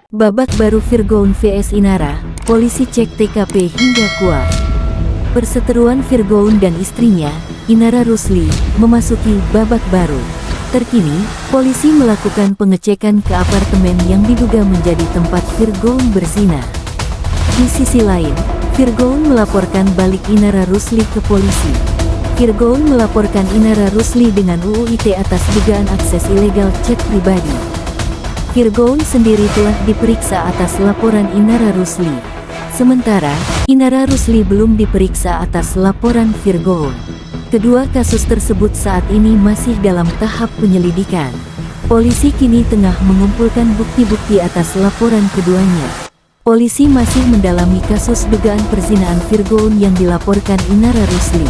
Babak baru Virgoun vs Inara, polisi cek TKP hingga kuat. Perseteruan Virgoun dan istrinya, Inara Rusli, memasuki babak baru. Terkini, polisi melakukan pengecekan ke apartemen yang diduga menjadi tempat Virgoun berzina. Di sisi lain, Virgoun melaporkan balik Inara Rusli ke polisi. Virgoun melaporkan Inara Rusli dengan UU ITE atas dugaan akses ilegal chat pribadi. Virgoun sendiri telah diperiksa atas laporan Inara Rusli. Sementara, Inara Rusli belum diperiksa atas laporan Virgoun. Kedua kasus tersebut saat ini masih dalam tahap penyelidikan. Polisi kini tengah mengumpulkan bukti-bukti atas laporan keduanya. Polisi masih mendalami kasus dugaan perzinaan Virgoun yang dilaporkan Inara Rusli.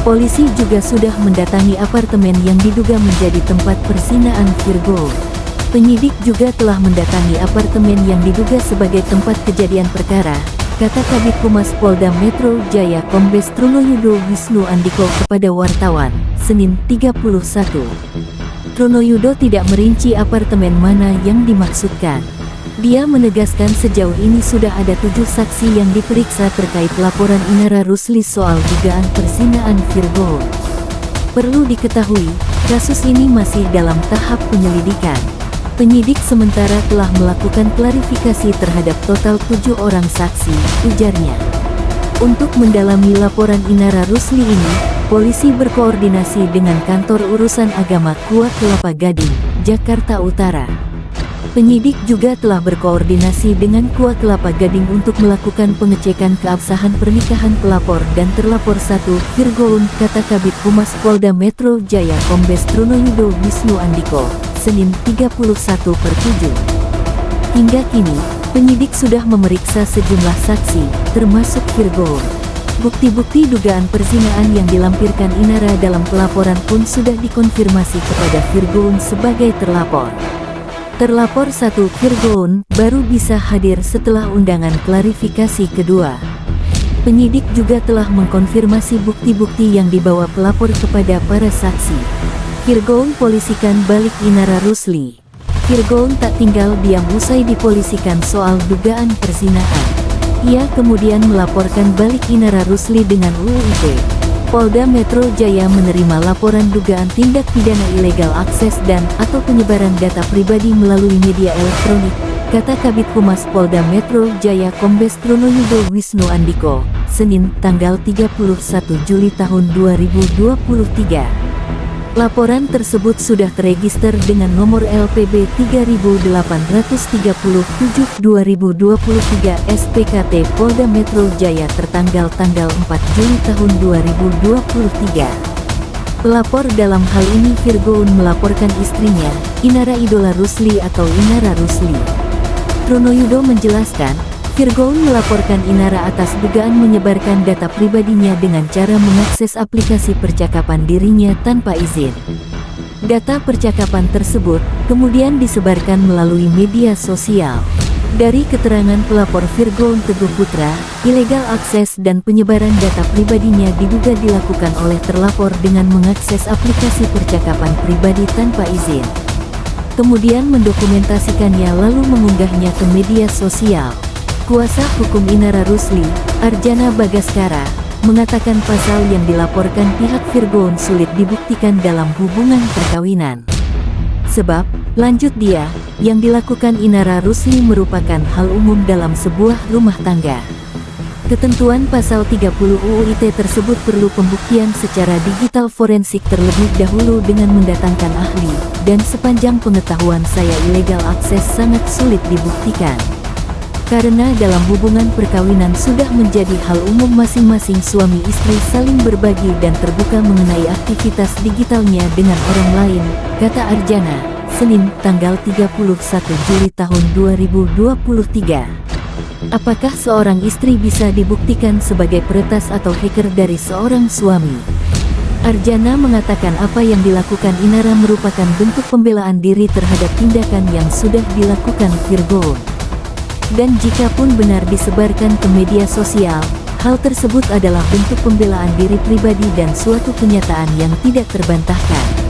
Polisi juga sudah mendatangi apartemen yang diduga menjadi tempat perzinaan Virgoun. Penyidik juga telah mendatangi apartemen yang diduga sebagai tempat kejadian perkara, kata Kabid Humas Polda Metro Jaya Kombes Trunoyudo Wisnu Andiko kepada wartawan, Senin 31. Trunoyudo tidak merinci apartemen mana yang dimaksudkan. Dia menegaskan sejauh ini sudah ada 7 saksi yang diperiksa terkait laporan Inara Rusli soal dugaan perzinaan Virgoun. Perlu diketahui, kasus ini masih dalam tahap penyelidikan. Penyidik sementara telah melakukan klarifikasi terhadap total 7 orang saksi, ujarnya. Untuk mendalami laporan Inara Rusli ini, polisi berkoordinasi dengan Kantor Urusan Agama Kuat Kelapa Gading, Jakarta Utara. Penyidik juga telah berkoordinasi dengan Kuat Kelapa Gading untuk melakukan pengecekan keabsahan pernikahan pelapor dan terlapor 1, Virgoun, kata Kabid Humas Polda Metro Jaya Kombes Trunoyudo Wisnu Andiko, Senin 31/7. Hingga kini, penyidik sudah memeriksa sejumlah saksi, termasuk Virgoun. Bukti-bukti dugaan perzinaan yang dilampirkan Inara dalam pelaporan pun sudah dikonfirmasi kepada Virgoun sebagai terlapor. Terlapor 1, Virgoun, baru bisa hadir setelah undangan klarifikasi kedua. Penyidik juga telah mengkonfirmasi bukti-bukti yang dibawa pelapor kepada para saksi. Virgoun polisikan balik Inara Rusli. Virgoun tak tinggal diam usai dipolisikan soal dugaan perzinaan. Ia kemudian melaporkan balik Inara Rusli dengan UU ITE. Polda Metro Jaya menerima laporan dugaan tindak pidana ilegal akses dan/atau penyebaran data pribadi melalui media elektronik, kata Kabid Humas Polda Metro Jaya Kombes Trunoyudo Wisnu Andiko, Senin, tanggal 31 Juli tahun 2023. Laporan tersebut sudah terregister dengan nomor LPB 3837/2023 SPKT Polda Metro Jaya tertanggal tanggal 4 Juli tahun 2023. Pelapor dalam hal ini Virgoun melaporkan istrinya, Inara Idola Rusli atau Inara Rusli. Trunoyudo menjelaskan, Virgoun melaporkan Inara atas dugaan menyebarkan data pribadinya dengan cara mengakses aplikasi percakapan dirinya tanpa izin. Data percakapan tersebut kemudian disebarkan melalui media sosial. Dari keterangan pelapor Virgoun Teguh Putra, ilegal akses dan penyebaran data pribadinya diduga dilakukan oleh terlapor dengan mengakses aplikasi percakapan pribadi tanpa izin. Kemudian mendokumentasikannya lalu mengunggahnya ke media sosial. Kuasa hukum Inara Rusli, Arjana Bagaskara, mengatakan pasal yang dilaporkan pihak Virgoun sulit dibuktikan dalam hubungan perkawinan. Sebab, lanjut dia, yang dilakukan Inara Rusli merupakan hal umum dalam sebuah rumah tangga. Ketentuan pasal 30 UU ITE tersebut perlu pembuktian secara digital forensik terlebih dahulu dengan mendatangkan ahli, dan sepanjang pengetahuan saya ilegal akses sangat sulit dibuktikan. Karena dalam hubungan perkawinan sudah menjadi hal umum masing-masing suami istri saling berbagi dan terbuka mengenai aktivitas digitalnya dengan orang lain, kata Arjana, Senin, tanggal 31 Juli tahun 2023. Apakah seorang istri bisa dibuktikan sebagai peretas atau hacker dari seorang suami? Arjana mengatakan apa yang dilakukan Inara merupakan bentuk pembelaan diri terhadap tindakan yang sudah dilakukan Virgoun. Dan jika pun benar disebarkan ke media sosial, hal tersebut adalah bentuk pembelaan diri pribadi dan suatu kenyataan yang tidak terbantahkan.